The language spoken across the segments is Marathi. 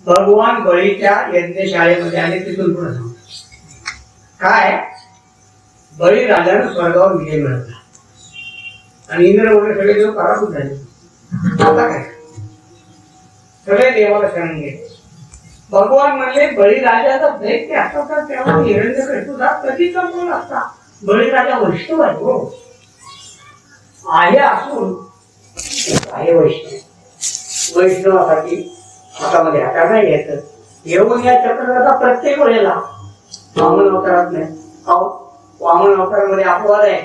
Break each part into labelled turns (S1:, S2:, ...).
S1: भगवान बळीच्या यज्ञशाळेमध्ये आले. तिथून पुढे काय बळी राजानं स्वर्गावर विजय मिळवला आणि इंद्र वगैरे सगळे देव पराभूत झाले. आता काय सगळे देवाला शरण गेले. भगवान म्हणले बळी राजाचा दैत्य असता तर त्याला हिरण्यकशिपूचा कधी संपवला असता. बळी राजा वैष्णव आहे हो, आहे असून आहे वैष्णव. वैष्णवासाठी हातामध्ये हाता नाही घ्यायचं. येऊन या चक्रराचा प्रत्येक वेळेला वामन अवतारात नाही. वामन अवतारामध्ये अपवाद आहे.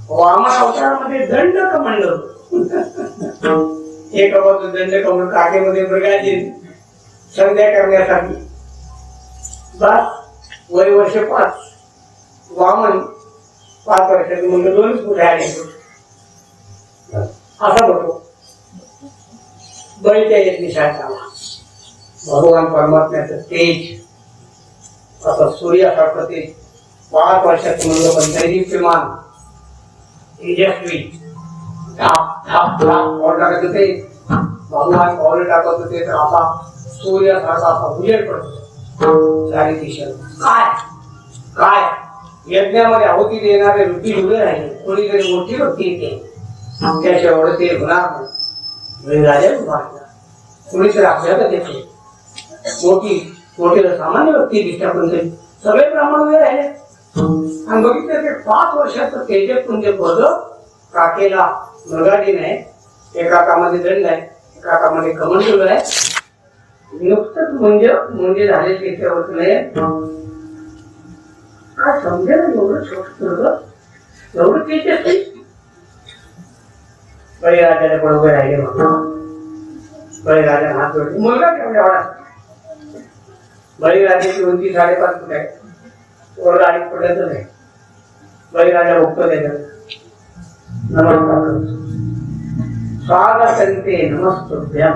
S1: वामन अवतारामध्ये दंड कमंड एक अवतार दंड कमंड काकेमध्ये मृगाची संध्या करण्यासाठी बस वय वर्ष 5 वामन 5 वर्षाचे म्हणजे 2 पुढे आले असा बघतो. बळीच्या यज्ञशाळेत आला. भगवान परमात्म्याचं तेज असं सूर्यासारखं तेज 5 वर्षाचं मुलगा पण दैदिप्यमान तेजस्वी धाप धाप धाप पाऊल टाकत होते. भगवान पाऊल टाकत होते तर आता सूर्यासारखा असा उजेड पडतो चारी दिशेला. काय काय यज्ञामध्ये आहुती देणारे ऋषी उभे राहिले. कोणीतरी मोठी व्यक्ती येते त्याच्यावर ते होणार राजा उभारला. कोणीतरी आपल्याला येते मोठी मोठी सामान्य व्यक्ती दिसल्या पण सगळे ब्राह्मण उभे राहिले आणि बघितलं ते 5 वर्षाचं तेजपुंज पद काकेला मृगाजीने एका हातामध्ये दंड आहे एका हातामध्ये कमंडल आहे. नुकतंच म्हणजे झाले त्याच्यावर काय समजेल एवढं छोट एवढं तेजस्वी. बळीराजाने पण उभे राहिले. बळीराजा हात जोडले. मुलगा केवढा एवढा. बळीराजाची उंची 5.5 फूट आहे. ओरडा 2 फुटाचं नाही. बळीराजा बघतो त्याच्यात नमस्कार करतो. स्वागतंते नमस्तुभ्यं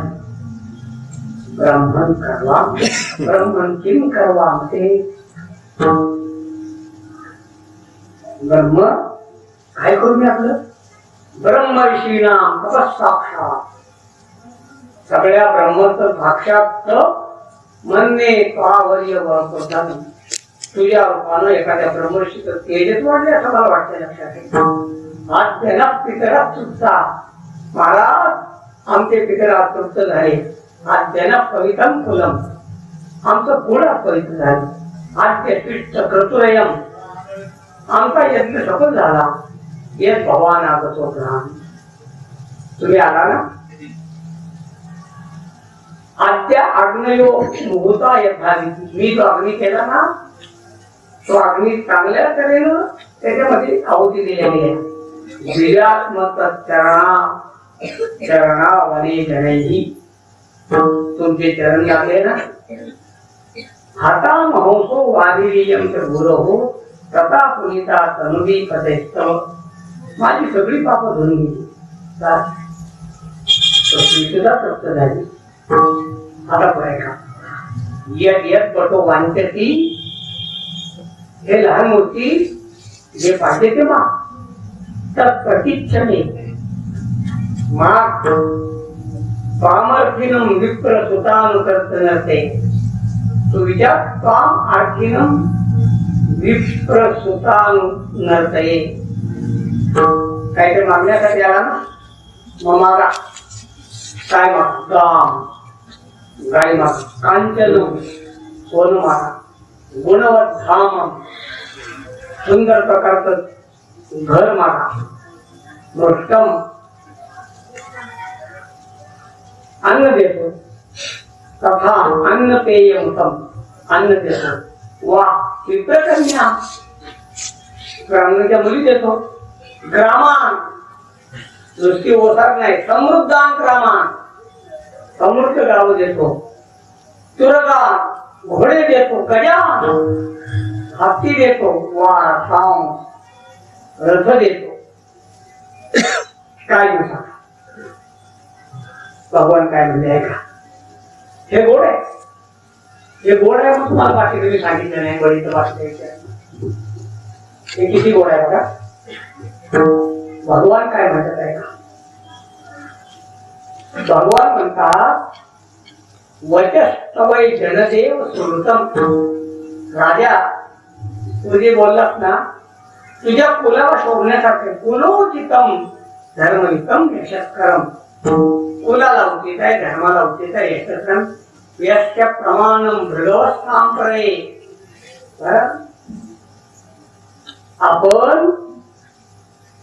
S1: ब्राह्मण करवा ब्राह्मण किम करवा ते ब्रह्म काय करू मी आपलं ब्रह्म ऋषीनाम तपस्साक्षात सगळ्या ब्रह्मचं साक्षात म्हणणे पावर्य वर्तन तुझ्या रूपानं एखाद्या ब्रह्मर्षीचं तेजच वाढले असं मला वाटतं. लक्षात आज त्यांना पितरा चुकता महाराज आमचे पितरा तृप्त झाले. आज त्यांना पवित्रम फुलम आमचं पुढं पवित्र झालं. आज ते पिष्ट क्रतुरयम आमचा यज्ञ सफल झाला. येत भगवान आगत होता. तुम्ही आला ना. आद्या अग्नयो मुहूर्ता यथावी मी जो अग्नी केला ना तो अग्नी चांगल्या तऱ्हेनं त्याच्यामध्ये आहुती दिलेली आहे. विरात्मक चरणावने जनैही तुमचे चरण लागले ना. हाता महोसो वादिरियम च गुरहो तथा पुनिता तनुदी पदैस्तव माझी सगळी पापं धुवून गेली. सुद्धा तृप्त झाली. आता पुढे का यद यद पटो वांचती हे लहान मूर्ती जे पाहिजे ते मा तत्प्रतिक्षणे माग पामर्थीनम विप्र सुतानुकर्तनते तो विचार पाम आर्थीनम विप्र सुतानुनर्तये काहीतरी मागण्यासाठी आला ना मग मागा. काय मागा काम गाडी मागा कांचन सोन मागा गुणवत धाम सुंदर प्रकारचं घर मागा. मृष्टम अन्न देतो तथा अन्न पेयमुतम अन्न देतो. वा विप्रकन्या ब्राह्मणाच्या मुली देतो. ग्रामान नुसती ओसार नाही समृद्धान ग्रामान समृद्ध गाव देतो. तुरगान घोडे देतो. गजान हत्ती देतो. वार साम रथ देतो. काय दिवसा भगवान काय म्हणजे ऐका हे गोड आहे. हे गोड आहे मग तुम्हाला बाकी तुम्ही सांगितलं नाही. बळीचं वाचलं हे किती गोड आहे बघा. भगवान काय म्हणतात ऐका. भगवान म्हणतात वचस्तवै जनदेव सुरतम. राजा तू जे बोललास ना, तुझ्या कुलाला शोभण्यासाठी कुलोचितम धर्मयुतम यशस्करम. कुलाला उचित आहे, धर्माला उचित आहे यशस्करम. यस्य प्रमाणम भृगवस्थाम परे. आपण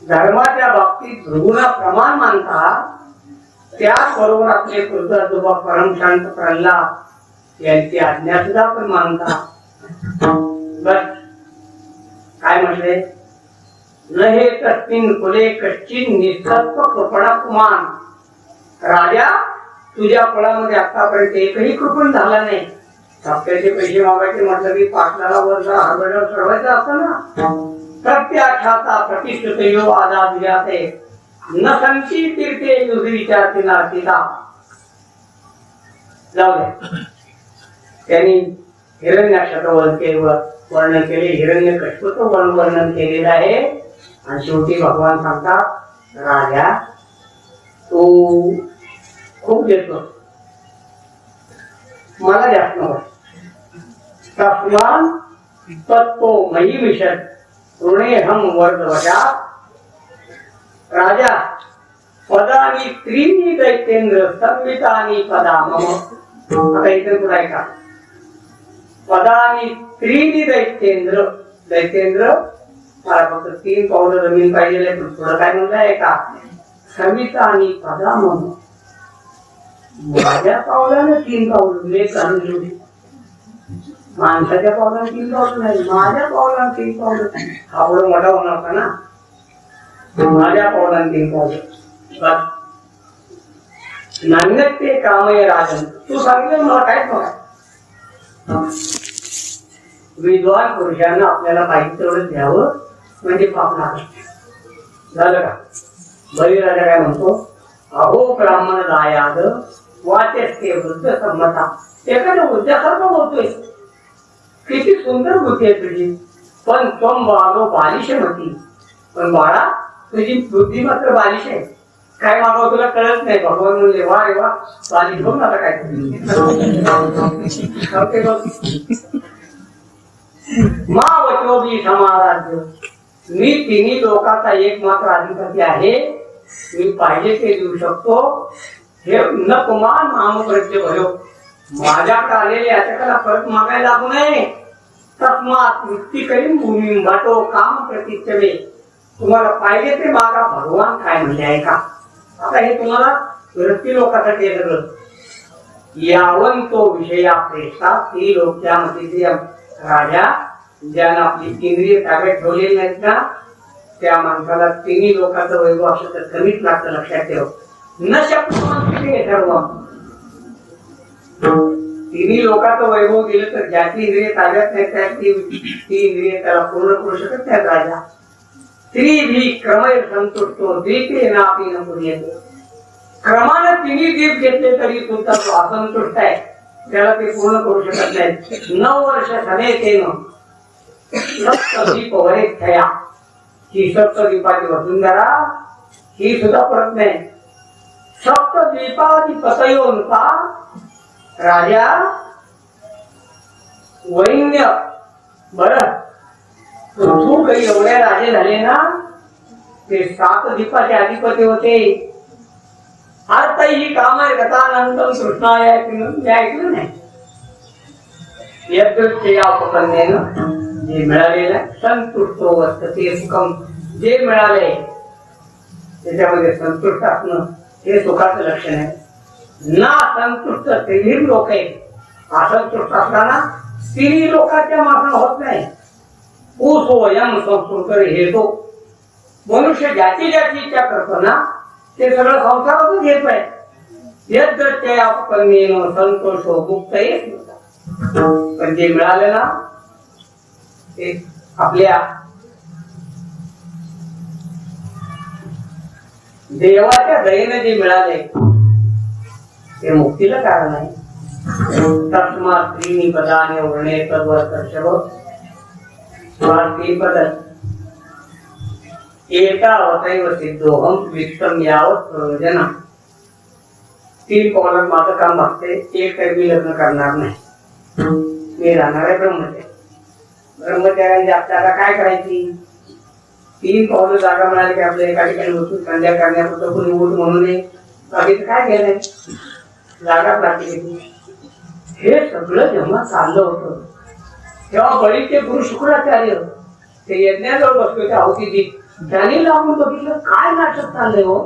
S1: धर्माच्या बाबतीत भृगूला प्रमाण मानता, त्याचबरोबर आपले कृतज्ञ परमशांत प्रल्हाद यांची आज्ञा सुद्धा आपण मानता. बस काय म्हटले, न हे तस्मिन कुले कश्चिन निसत्व कृपणा कुमान. राजा तुझ्या कुळामध्ये आतापर्यंत एकही कृपण झाला नाही. हप्त्याचे पैसे मागायचे म्हटलं की पाटलाला वरचा हरभऱ्यावर चढवायचं असतं ना. प्रत्याख्याता प्रतिष्ठित यो आजाद जाते न संची तीर्थे युधी विचारते ना सीता. जाऊ दे, त्यांनी हिरण्याक्षाचं वर्णन केले, हिरण्यकश्यपचं वर्णन केलेलं आहे. आणि शेवटी भगवान सांगतात, राजा तू खूप देतो, मला जास्त नको. तस्मान तत्तो मयी मिशत ऋणे हम वर्धवजा. राजा पदानी त्रीणी दैत्येंद्र संवितानी पदा मम. आता इथे तुला ऐका, पदानी त्रीणी दैत्येंद्र. दैत्येंद्र मला फक्त 3 पावलं जमीन पाहिजे, थोडं काय म्हणताय का, संवितानी पदा मम. माझ्या पावलाने 3 पावलं लेख आणली. माणसाच्या पावलाने 3 पावलं नाही, माझ्या पावलाने 3 पावलं. हा पुढे मोठा होणार का ना, माझ्या पावलाने 3 पावलं. नान्य ते कामय राजन. तू सांगितलं मला काय बघा. विद्वान पुरुषांना आपल्याला पाहिजे तेवढं द्यावं म्हणजे पाप लागत. झालं का. बळीराजा काय म्हणतो, अहो ब्राह्मण दायाद वाचस्ते वृद्ध संमता. एखाद्या वृद्धासारखं बोलतोय, किती सुंदर बुद्धी आहे तुझी, पण त्वम बालो बालिशमती. पण बाळा तुझी बुद्धी मात्र बालिश आहे. काय मागावं तुला कळत नाही. भगवान म्हणले, वा रे वा, बालिश होऊन आता काय मा वचोबी समाराध्य. मी 3 लोकांचा एकमात्र अधिपती आहे. मी पाहिजे ते देऊ शकतो. हे न कुमान नामप्रत्य भयो. माझ्याकडे आलेले याचकाला परत मागायला लागू नये. तस्मात वृत्ती करीन भूमी वाटो काम प्रतिच्छवे. तुम्हाला पाहिजे ते मागा, भगवान काय म्हणले आहे का. आता हे तुम्हाला वृत्ती लोकांसाठी सगळं. यावंतो विषया प्रेषा ती लोक त्यामध्ये. राजा ज्यानं आपली इंद्रिय ताब्यात ठेवलेली नाहीत ना, त्या माणसाला 3 लोकांचं वैभव असं तर कमीच लागतं. लक्षात ठेव. न शक्य सर्व 3 लोकांचं वैभव दिलं तर ज्याची इंद्रिय ताब्यात नाही ती इंद्रिय त्याला पूर्ण करू शकत नाही. राजा स्त्री भी क्रमय संतुष्टो द्वीपे नापी न पुण्यते. क्रमानं 3 दीप घेतले तरी सुद्धा तो असंतुष्ट आहे, त्याला ते पूर्ण करू शकत नाही. 9 वर्ष झाले तेनं सप्तदीप वरेत थया. ही सप्तदीपाची वसुंधरा ही सुद्धा परत नाही. सप्तदीपाची पतयोनुका. राजा वैन्य बर तू काही एवढ्या राजे झाले ना, ते 7 दीपाचे अधिपती होते. आता ही काम आहे कथानंतर कृष्णाय ऐकलं नाही. यज्ञेनं जे मिळालेलं संतुष्टो वर्तते सुखम. जे मिळाले त्याच्यामध्ये संतुष्ट असणं हे सुखाचं लक्षण आहे. ना संतुष्ट 3 लोक आहेत. असंतुष्ट असताना 3 लोकांच्या मागणं होत नाही. स्वयं संस्कृत हे तो मनुष्य ज्याची इच्छा करतो ना, ते सगळं संसारातच घेत आहे. यज्ञेन संतोषो मुक्त. पण जे मिळाले ना ते आपल्या देवाच्या दयेने जे मिळाले ते मुक्तीला कारण आहे. तस्मात् 3 पदाने वर्णे तद्वर्तर्षभ. 3 पद एतावतैव सिद्धोहम वित्तम यावत् प्रयोजनम्. 3 पावलात माझं काम भागते, एक तर मी लग्न करणार नाही, मी राहणार आहे ब्रह्मचारी. ब्रह्मचार्यांची आपल्याला काय करायची? 3 पावलं जागा मिळाली की आपल्या एका ठिकाणी बसून संध्या करण्यापुरतं कोणी उठ म्हणून नये, बाकीचं काय केलंय, जागा प्राप्ती. हे सगळं जेव्हा चाललं होतं तेव्हा बळीचे गुरु शुक्राचार्य ते यज्ञाजवळ बसले होते आहुतीची. त्यांनी लावून बघितलं काय नाटक चाललंय हो,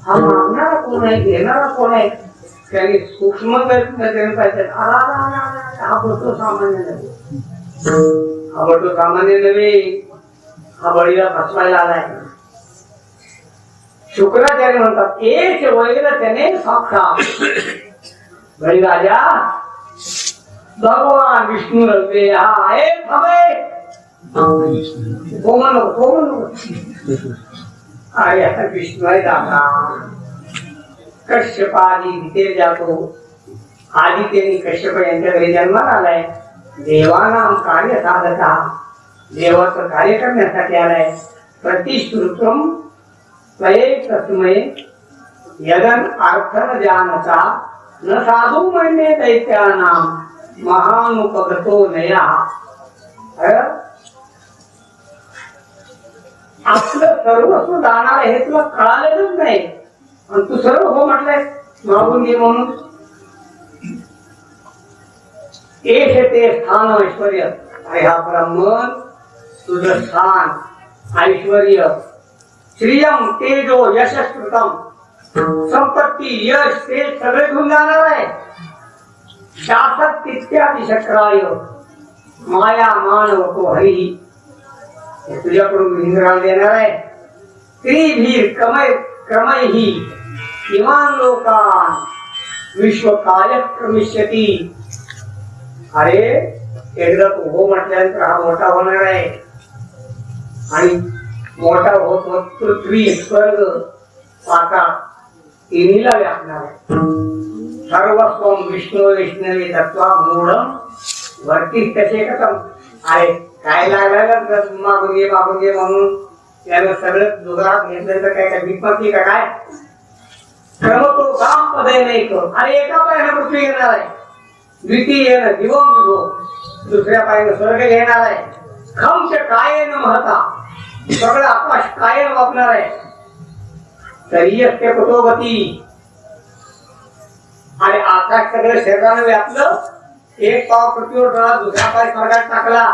S1: हा मागणारा कोण आहे, घेणारा कोण आहे. त्यांनी सूक्ष्म पाहिजे, हा बळतो सामान्य नव्हे, हा बळतो सामान्य नव्हे, हा बळीला फसवायला आलाय. शुक्राचार्य म्हणतात एक वैर त्याने साक्षात बळी राजा भगवान विष्णू रवते हा आहे थांबे अरे विष्णू आहे दादा. कश्यप आधी तिथे जातो, आधी त्यांनी कश्यप यांच्या घरी जन्माला आलाय. देवानाम कार्य साधका, देवाचं कार्य करण्यासाठी आलाय. प्रतिश्रुतम स्वये तस्मय यदन अर्थ न जानता न साधू म्हणणे दैत्यानाम महानुपगतो नया. आपलं सर्वस्व जाणार हे तुला कळालेलंच नाही आणि तू सर्व हो म्हटलंय मागून घे म्हणून. एक ते स्थान ऐश्वर्य, अरे हा ब्राह्मण तुझं स्थान ऐश्वर्य श्रियम तेजो यशस्कृतम संपत्ती यश ते सगळे घेऊन जाणार आहे. शासक इत्यादी शक्राय माया मानवतो हरी तुझ्याकडून इंद्राला देणार आहे. त्रिभीर क्रमैहि इमान लोकान विश्वकाय क्रमिष्यति. अरे एकदा तू हो म्हटल्यानंतर हा मोठा होणार आहे आणि मोठा होत होत पृथ्वी स्वर्ग पाताळ तिन्हीला व्यापणार आहे. सर्वस्वम विष्णू विष्णवे तत्वा मूढम वरती कसे कथम. अरे काय लागलं मागून घे म्हणून त्यानं सगळं दुधात घेतलं तर काय भीक मागली का काय. क्रमतो काम पदय नाही कर. अरे एका पायानं पृथ्वी घेणार आहे, द्वितीयेनं दिवम विभो, दुसऱ्या पायानं स्वर्ग घेणार आहे. खमच कायेन महता, सगळं आकाश कायेन वापणार आहे. तरी असते कुटोबती. आणि आकाश सगळं शरीरानं व्यापलं, एक पाव पृथ्वीवर ठेवला, दुसरा पाय स्वर्गात टाकला.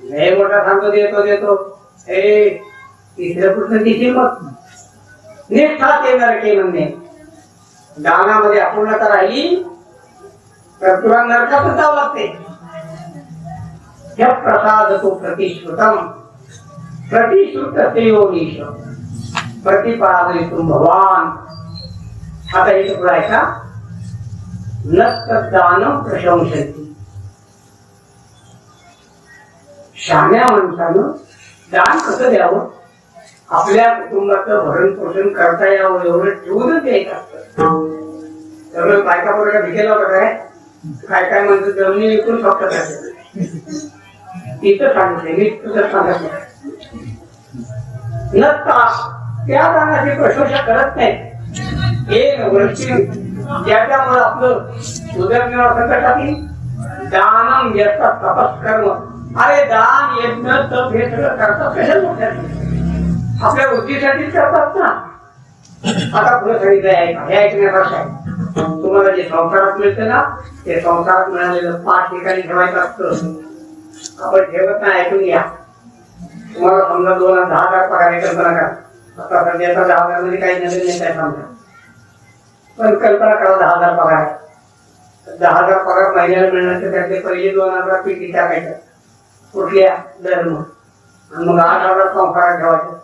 S1: लय मोठा सांगतो देतो हे तिसरं पुढचं तिथे मग निष्ठा ते नरके म्हणणे. दानामध्ये अपूर्णता राहिली तर तुला नरकातच जावं लागते. प्रसाद तो प्रतिश्रुतम प्रतिश्रुत ते योगीश प्रतिपादयितुम भगवान. आता इथे पुढे आहे का नदानम प्रशंसती. शाण्या माणसानं दान कसं द्यावं, आपल्या कुटुंबाचं भरण पोषण करता यावं एवढं ठेवूनच द्यायचं असतं. त्यामुळे बायका पोरगा भिकेला होता काय म्हणतो जमिनी विकून फक्त तिथं सांगते मी तुझं सांगत नाही. नसता त्या दानाची प्रशंसा करत नाही. एक वृत्ती ज्याच्यामुळे आपलं उदरनिर्वाह संकटात दानम याचा तपस्कर्म. अरे दान यज्ञ तप हे सगळं करतात कशाला, आपल्या बुद्धीसाठीच करतात ना. आता पुढे सांगितलं आहे हे ऐकण्यासारखं आहे. तुम्हाला जे संसारात मिळतं ना ते संसारात मिळालेलं 5 ठिकाणी ठेवायचं असतं. आपण ठेवत नाही, ऐकून घ्या. तुम्हाला समजा 10,000 पगार आहे, कल्पना करा. आता सध्याचा 10,000 मध्ये काही नवीन नाही काय समजा, पण कल्पना करा 10,000 पगार आहे. 10,000 पगार महिन्याला मिळण्याचे त्यातले पहिले 2,000 पिठी टाकायचं कुठल्या धर्म, आणि मग 8,000 संसारात ठेवायचं.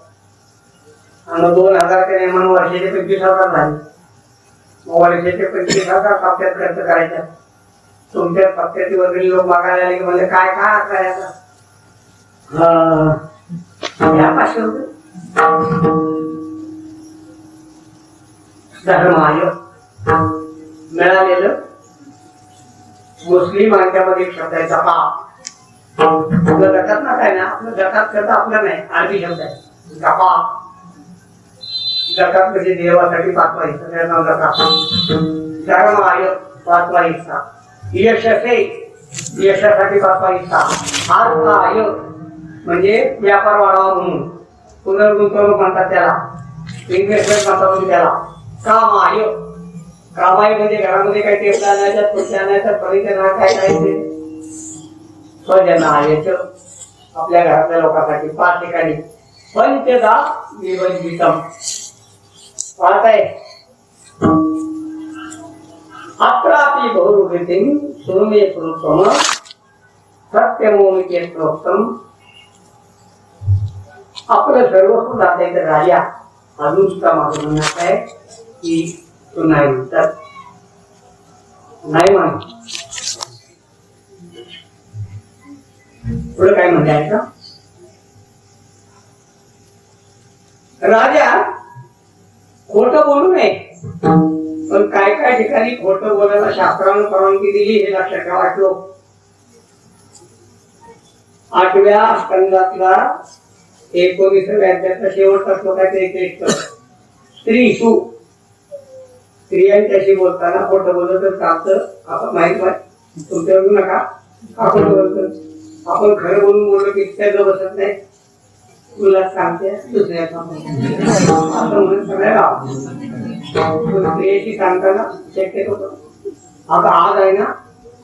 S1: आणि मग 2,000 ते नेमून वर्षाचे 25,000 झाले. वर्षाचे 25,000 हप्त्यात खर्च करायचा. तुमच्या हप्त्याची वगैरे लोक मागायला आले की म्हणजे काय करायचं, धर्माय मिळालेलं. मुस्लिमांच्यामध्ये एक शब्द आहे जकात. आपलं जकात ना काय ना, आपलं जकात शब्द आपलं नाही, अरबी शब्द आहे जकात. जकात म्हणजे देवासाठी 5वा हिस्सा, त्याचं नाव जकात. धर्म आय 5वा हिस्सा. यश असे यशासाठी 5वा हिस्सा. अर्थ आय म्हणजे व्यापार वाढावा म्हणून, पुनर्गुंतवणूक म्हणतात त्याला, इन्व्हेस्टमेंट म्हणतात त्याला. काम आय, कामाई म्हणजे घरामध्ये काही टेबल आणायचं, खुर्ची आणायचं, फर्निचर काय करायचे. स्वजन आयच आपल्या घरातल्या लोकांसाठी 5 ठिकाणी. पंचदा विभजितम पाहताय. अत्रापि बहुरूपितिं सुरमे स्वरूपम सत्यमोमिके प्रोक्तम. आपलं सर्वस्व दाखवायचं राजा अजून सुद्धा माझं म्हणण्यात आहे की तो नाही म्हणतात, नाही म्हण. पुढे काय म्हणताय का राजा खोटं बोलू नये, पण काय काय ठिकाणी खोटं बोलायला शास्त्रानं परवानगी दिली हे लक्षात ठेवा. श्लोक 8व्या स्कंदातला 19व्या अध्यायाचा शेवटचा श्लोक आहे. 21 स्त्रीषु, स्त्रियांच्याशी बोलताना खोटं बोललं तर चालतं. आपण माहित नाही तुमच्या नका आपण बोलतो, आपण खरं बोलून बोललो की त्याचं बसत नाही. तुला सांगते दुसऱ्या असं म्हणून सगळ्या गाव स्त्रियाशी सांगताना शक्य होतं. आता आज आहे ना,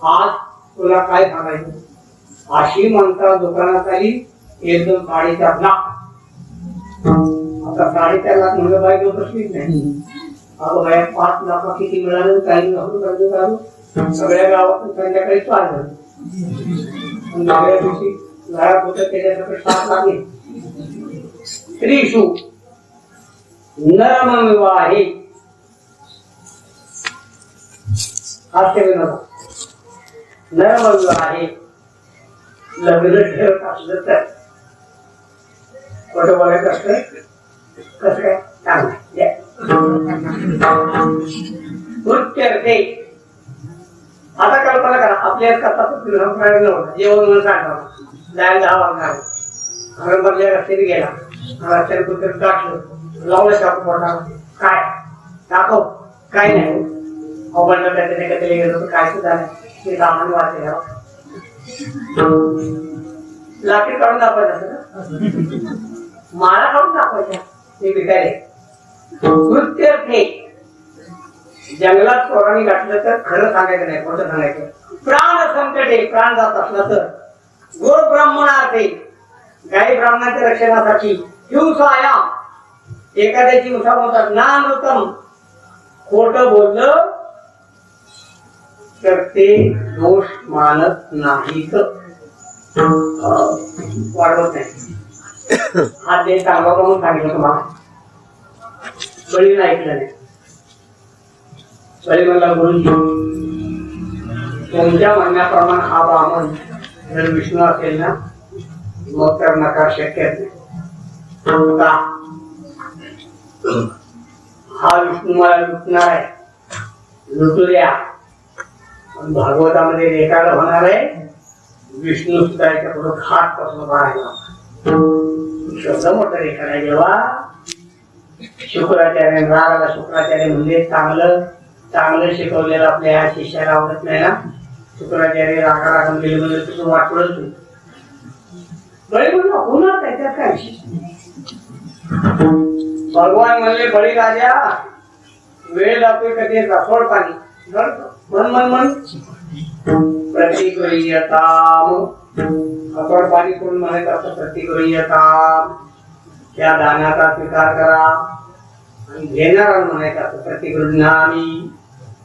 S1: आज तुला काय सांगायचं अशी म्हणता दुकानात आली 1-2 साडेचार लाख. आता 4.5 लाख म्हणजे बायको प्रश्नच नाही. अगं बाया 5 लाख किती मिळालं, काही घालू सगळ्या गावातून संध्याकाळी 4 झालं. दुसऱ्या दिवशी घरात होत त्याच्यासाठी 7 लागले. स्त्रीषु नरम विवाहे हास्य विनोद. नरम विवाहे लग्न ठेवत असलं तर खोटं बोलायचं असतं. कसं काय चांगलं उच्चरते. आता कल्पना करा आपल्या जेवण म्हणून सांगा जायला 10 वाजणार, बदल्या रस्त्याने गेला, रस्त्याने कुठे टाकलं, लावलं शाप पोटाला, काय दाखव काय नाही. मोबाईलला त्याच्या गेलो काय सुद्धा नाही. ते सामान्य वाचले लाकडी काढून दाखवायचं, माळा काढून दाखवायच्या. ते विकायले कृत्यर्थे जंगलात चोरांनी गाठलं तर खरं सांगायचं नाही, खोटं सांगायचं. प्राण संकटे, प्राण जात असला तर गोड ब्राह्मणार्थे, गाई ब्राह्मणाच्या रक्षणासाठी. हिंसाया, एखाद्याची हिंसा होतात. नानृतम, खोटं बोललं तर ते दोष मानत नाहीत, वाढवत नाही. हा ते चांगला म्हणून सांगितलं तुम्हाला. बळीनं ऐकलं नाही. बळी म्हणला गुरुजी तुमच्या म्हणण्याप्रमाणे हा ब्राह्मण जर विष्णू असेल ना मग तर नकार शक्य नाही. हा विष्णू मला लुटणार आहे, लुटू द्या. भागवतामध्ये रेखाड होणार आहे विष्णू सुद्धा याच्या पुढे घाट पासून राहायला. शब्द मोठा रेखाड आहे. जेव्हा शुक्राचार्य रागाला शुक्राचार्य म्हणजे चांगलं शिकवलेलं आपल्या शिष्याला आवडत नाही ना. शुक्राचार्य रागाला गेले म्हणजे तुझं वाटवलंच नाही. बळी म्हणलं होणार त्याच्यात काय विशेष. भगवान म्हणले बळी राजा वेळ लागतोय कधी रसोड पाणी मन मन मन प्रतिक्रियताम. रसोड पाणी कोण म्हणायचं असं प्रतिक्रियताम. त्या दानाचा स्वीकार करा आणि घेणारा म्हणायचं असं प्रतिकृज्ञामी.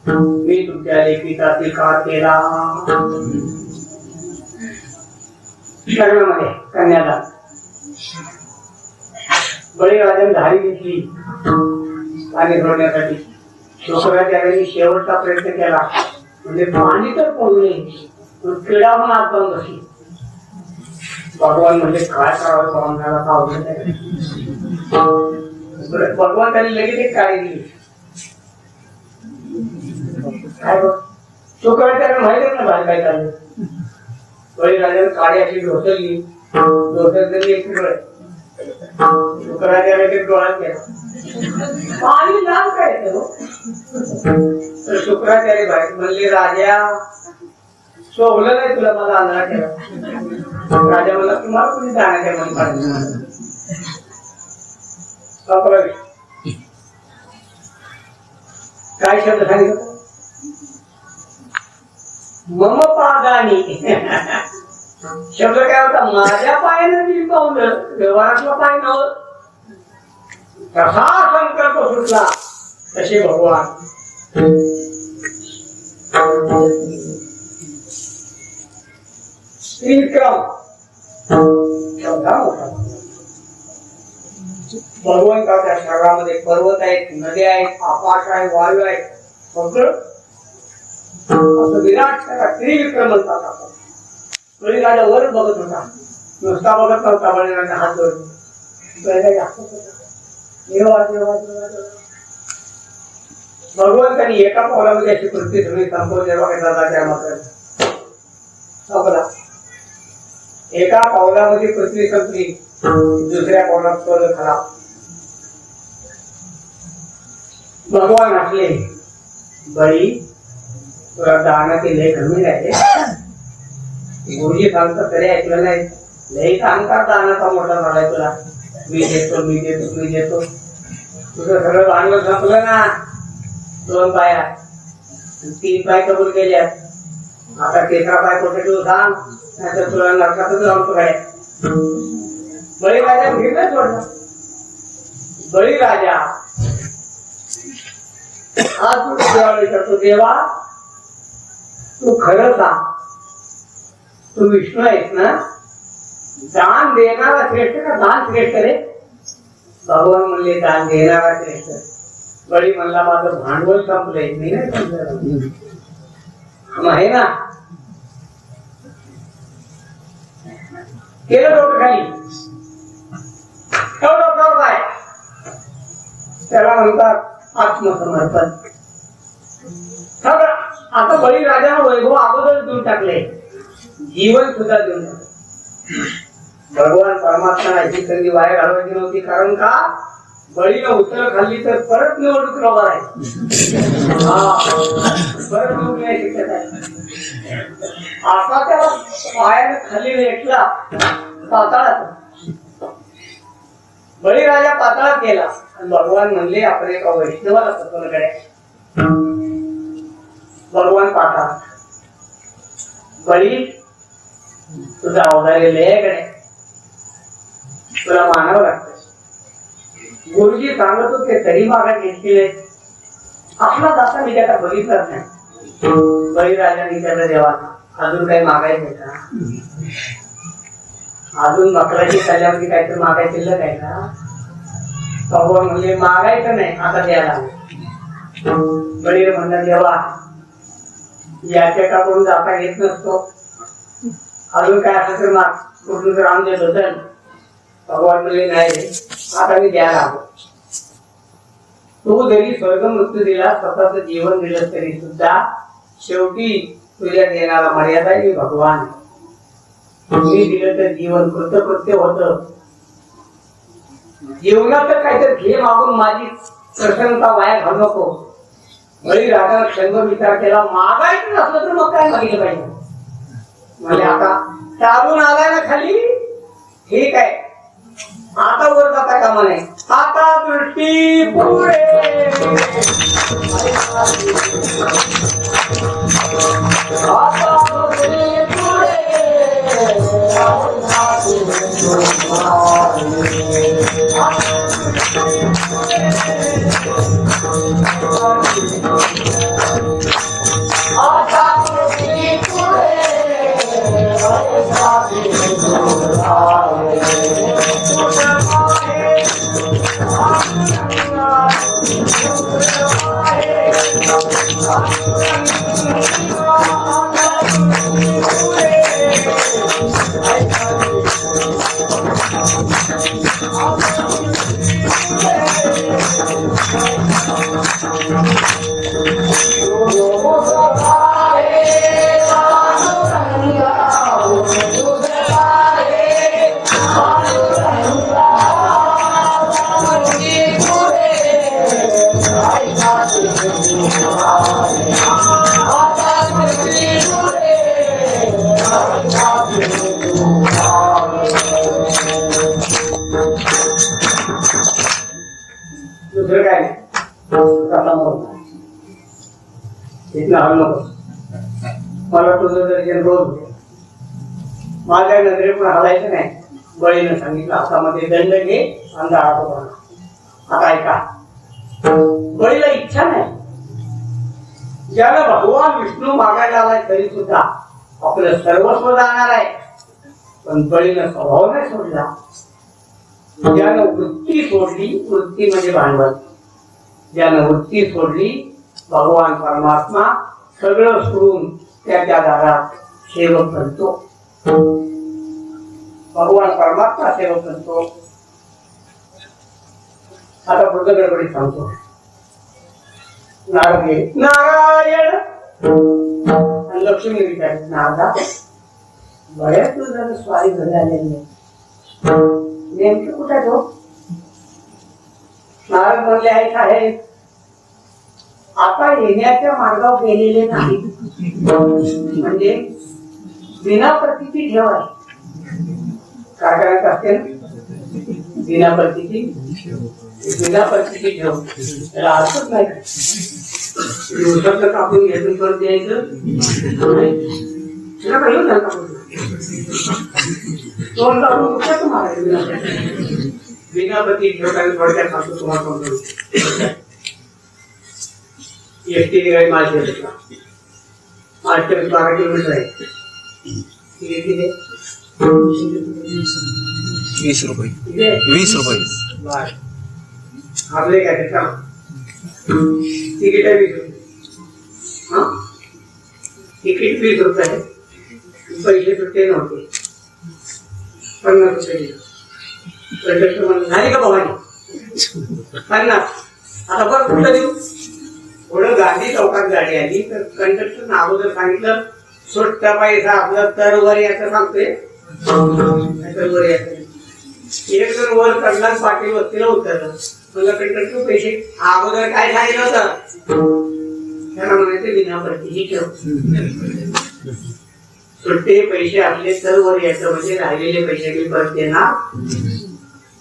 S1: मी तुमच्या लेखीचा स्वीकार केला. लग्नामध्ये कन्यादान बळीराजाने धारी घेतली पाणी सोडण्यासाठी. शुक्राचार्यांनी शेवटचा प्रयत्न केला म्हणजे पाणी तर पडू नये, क्रीडा पण आपण कशी. भगवान म्हणजे काय करावं पाहुण्याला का अवघड आहे. भगवान त्यांनी लगेच एक काळी दिली. काय बघ शुक्राचार्य माहिती ना बाहेर काय चाललं. बळीराजाने काळी अशी ढोसळली एक शुक्राचार्य ते डोळ्यात गेला पाणी लाल काय ते हो तर शुक्राचार्य बाहेर म्हणले राजा शोभलं नाही तुला मला आंधळा केला राजा म्हणला तुम्हाला कोणी जाण्याच्या मन पाहिजे काय शब्द सांगितलं मम पादानी शब्द काय होता माझ्या पायाने मी पावलं व्यवहारातला पाय नव्हतं कसा संकल्प सुटला तसे भगवान त्रिविक्रम भगवंताच्या शरीरामध्ये पर्वत आहेत नद्या आहेत आकाश आहे वायू आहे सगळं असं विराट त्रिविक्रम म्हणतात आपण बळीराजा वर बघत होता नुसता बघत नव्हता बळीराजा हात जोडून भगवंतांनी एका पावलामध्ये अशी पृथ्वी सगळी संपवली मात्र संपला एका पावलामध्ये पृथ्वी संपली दुसऱ्या पावलात स्वर्ग खराब भगवान असले बळी तुला दानाचे लय कमी राहिले गुरुजी सांगतात तरी ऐकलं नाही लई अहंकार दानाचा मोठा झालाय तुला मी देतो तुझं सगळं भांडवल संपलं ना 2 पाया 3 पाय कबूल केल्यात आता 13 पाय कुठे तू सांग नाहीतर तुला नरकातच लावतो काय बळीराजा घेतलं सोडलं बळीराजा आज तू देवाला करतो देवा तू खरं सांग तू विष्णू आहेस ना दान देणारा श्रेष्ठ का दान श्रेष्ठ रे भगवान म्हणले दान देणारा श्रेष्ठ बळी म्हणला माझं भांडवल संपलंय मी नाही संपलं आहे ना केलं डोकं खाली डोक्यावर काय त्याला म्हणतात आत्मसमर्पण सगळं आता बळीराजानं वैभव अगोदर देऊन टाकले जीवन सुद्धा देऊन टाकले भगवान परमात्मा याची संधी वाया घालवायची नव्हती कारण का बळीला उत्तर खाल्ली तर परत निवडणूक लवकर आहे परत निवडण्याची शक्यता आहे आता त्याला पायाने खाली रेटला पाताळात बळीराजा पाताळात गेला आणि भगवान म्हणले आपण एका वैष्णवाला पसंत करायचं भगवान पाताळात बळी तुझा अवधारी लयकडे तुला मानावं लागतं गुरुजी सांगत होते तरी मागा घेतले आपला दाता मी त्याला बघितलाच नाही बळीराजाने त्याला देवाला अजून काही मागायचं का अजून मकराची कल्याणची काहीतरी मागायचं शिल्लक आहे का भगवान म्हणजे मागायचं नाही आता द्यायला बळीर म्हणला देवा याच्याकडून जाता घेत नसतो अजून काय असं तर माग कुठून तर राम देत होत भगवान म्हणले नाही आता मी द्यायला हवं तू जरी स्वर्ग मृत्यू दिला स्वतःच जीवन दिलं तरी सुद्धा शेवटी तुझ्या देणारा मर्यादा मी भगवान मी दिलं तर जीवन कृतकृत्य होत जीवनात काहीतरी घे मागून माझी प्रसन्नता वाया घालू नको बळीराजाने क्षणभर विचार केला मागायचं नसलं तर मग काय मागितलं पाहिजे म्हणजे आता चालून आलाय ना खाली ठीक आहे आता वर जाता कामा नाही आता दृष्टी पुढे प्रोजेक्टर रोज होते. माझ्या नजरे पण हलायचं नाही. बळीनं सांगितलं हातामध्ये दंड घे आणि जाळा तो. आता ऐका, बळीला इच्छा नाही. ज्याला भगवान विष्णू मागायला आलाय तरी सुद्धा आपलं सर्वस्व जाणार आहे. पण बळीनं स्वभाव नाही सोडला. ज्यानं वृत्ती सोडली, वृत्ती म्हणजे भांडवल, ज्यानं वृत्ती सोडली भगवान परमात्मा सगळं सोडून त्याच्या दारात सेवक बनतो. भगवान परमात्मा सेवक बनतो. आता पुढचं गडबडीत सांगतो. नारायण लक्ष्मी विचार नारदा बऱ्याच दिवसानं स्वारी घरी आलेली नेमके कुठे तो? नारद म्हणले आहे साहेब, आता येण्याच्या मार्गावर गेलेले नाही. म्हणजे बिना प्रतीची ठेव आहे. काय करायचं असते ना? बिना प्रतीची ठेव. त्याला अर्थच नाही. दिवसाचं कापून घेतून परत द्यायचं तिला काही झालं तोंड काढून कुठं मारायचं. बिना प्रती ठेवताना थोडक्यात सांगतो तुम्हाला समजून. एसटी गाडी मार्केटला 12 किलोमीटर आहे.
S2: 20 रुपये.
S1: आपले काय त्याचा तिकीट आहे 20 रुपये. तिकीट 20 रुपये आहे. पैसे सुट्टे नव्हते. 50 रुपये दिले. कंडक्टर म्हणून झाली का भवानी 50. आता बरं कुठलं देऊ? थोडं गांधी चौकात गाडी आली तर कंडक्टरनं अगोदर सांगितलं सुट्टा पैसा आपला तर वर याचं सांगतोय. वर याचं एक जण वर चढला पाठी वस्तीला उतरलं. मला कंडक्टर पैसे अगोदर काय सांगितलं होतं? त्याला म्हणायचं बिना प्रतीची ठेव. सुट्टे पैसे असले तर वर यायचं म्हणजे राहिलेले पैसे मी परत देणार.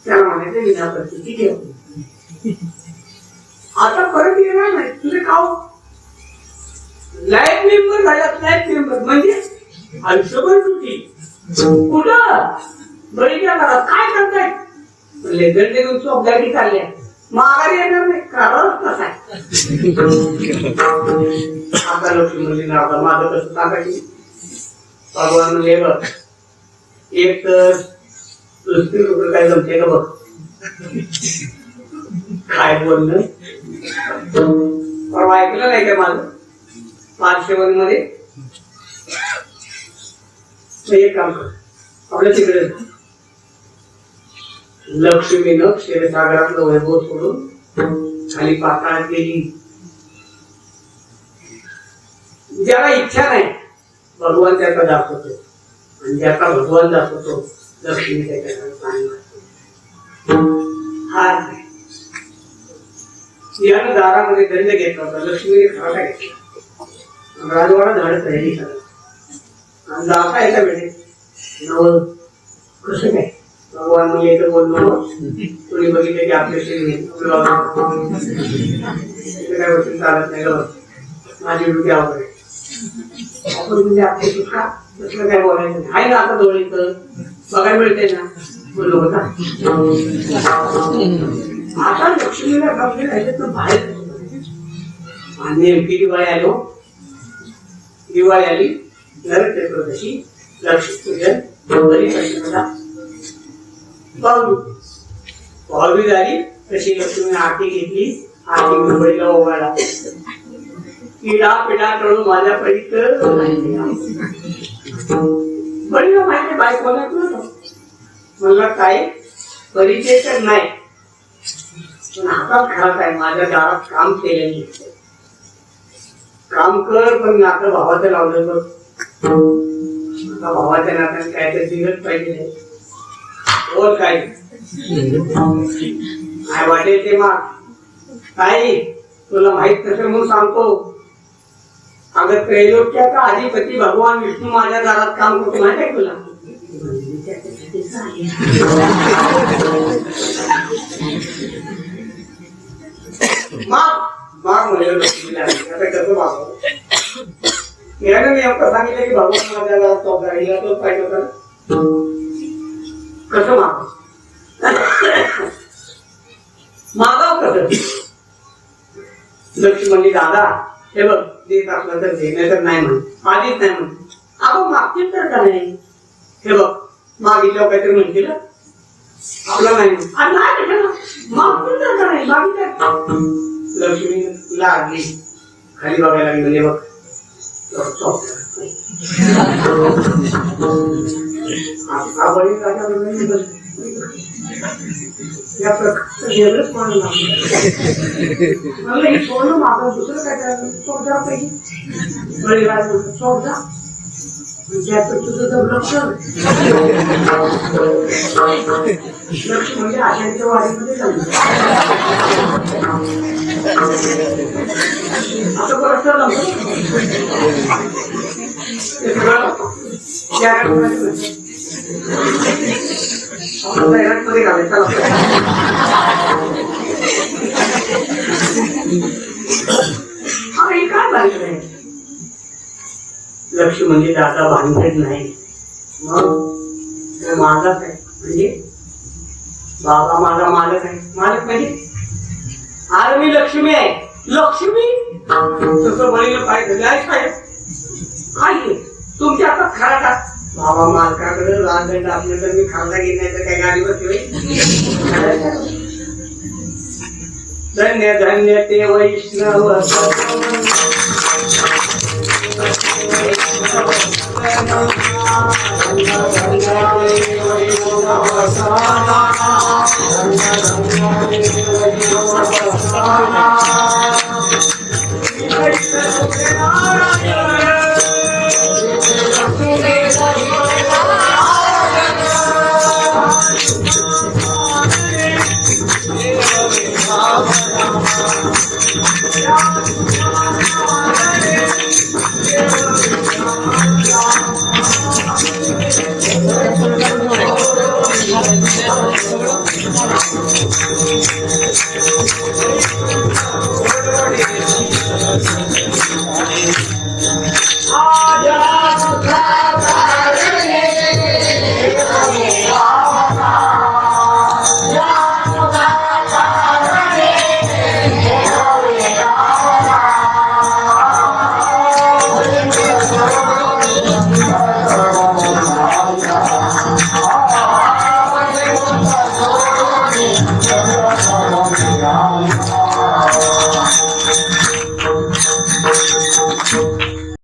S1: त्याला म्हणायचं बिना प्रतीची ठेव. आता परत येणार नाही तुझे खाऊ. लाईफ मेंबर झाला. लाईफ मेंबर म्हणजे आयुष्यभर सुट्टी. कुठं बळीच्या घरात काय करताय? दंड घेऊन चोप गाडी चालल्या. माघारी येणार नाही. करावंच कसा आहे. आता लक्ष्मी म्हणजे नाव माझं कसं सांगायची. भगवान म्हणजे बघ एक तर 30 रुपये काय जमते का बघ. काय बोलणं परवा ऐकलं नाही का माझं 571 मध्ये. एक काम कर आपल्या तिकडे लक्ष्मीनं क्षीरसागरातलं वैभव सोडून खाली पाताळात गेली. ज्याला इच्छा नाही भगवान त्याचा दाखवतो आणि ज्याचा भगवान दाखवतो लक्ष्मी त्याच्याकडे पाणी हार नाही. यानं दारामध्ये दंड घेतला होता. लक्ष्मीने खराटा घेतला. राजवाडा झाड तयारी करा आणि जाता येता भेटे नवल कसं काय भगवान म्हणजे इथं बोललो कोणी बघितलं की आपले काय गोष्टी चालत नाही. माझी ड्युटी आवड आपण म्हणजे आपली सुटका तसलं काय बोलायचं नाही. आहे ना आता जवळ बघायला मिळते ना बोललो होता. आता लक्ष्मीला कमी राहिलं बाहेर आणि नेमकी दिवाळी आली नरक चतुर्दशी लक्ष्मी पूजन पावली झाली. तशी लक्ष्मीने आरती घेतली. आरती मुंबईला ओवाळला. पिढा पिढा करून माझ्या परीत बळीला माहिती बायकोला म्हणला काय परिचय तर नाही पण हातात घरात आहे. माझ्या दारात काम केलेलं काम कर पण नातं भावाचं लावलं बघ. आता भावाच्या नात्याने काय तर दिलंच पाहिजे. बोल काय काय वाटेल ते माग काय तुला माहित नसेल म्हणून सांगतो. अगं त्रैलोक्याचा अधिपती भगवान विष्णू माझ्या दारात काम करतो माहिती आहे तुला. माग माग म्हणजे लक्ष्मीला आता कसं माग याने मी नेमकं सांगितलं की भगवान माझ्या घरात तो गाडीला तो पाहिजे होता ना. कसं मागाव कसं लक्ष्मी म्हणली दादा हे बघ देत असलं तर दे नाही तर नाही म्हण आधीच नाही म्हण आपण मागतील तर का नाही हे बघ मागितलं काहीतरी म्हणतील आपला नाही मागतील तर का नाही मागितलं लक्ष्मी लागली खाली बघायला लागली म्हणजे बघ सोनं मागं दुसरं काय करायचं चोपदा पैकी चोपदा तुझं जर लक्ष म्हणजे आशांच्या वाडीमध्ये चाललं असं परत मध्ये घालायचं काय पाहिजे लक्ष्मी म्हणजे दादा भानगड नाही मग मालक आहे म्हणजे बाबा माझा मालक आहे मालक म्हणजे आज मी लक्ष्मी आहे लक्ष्मी तसं म्हणलं पाहिजे काय तुमच्या आता खरा का बाबा मालकाकडे राजदंड आपल्याला मी खाल्ला घेण्याचं काय गाडी बसली धन्य धन्य ते वैष्णव धन्य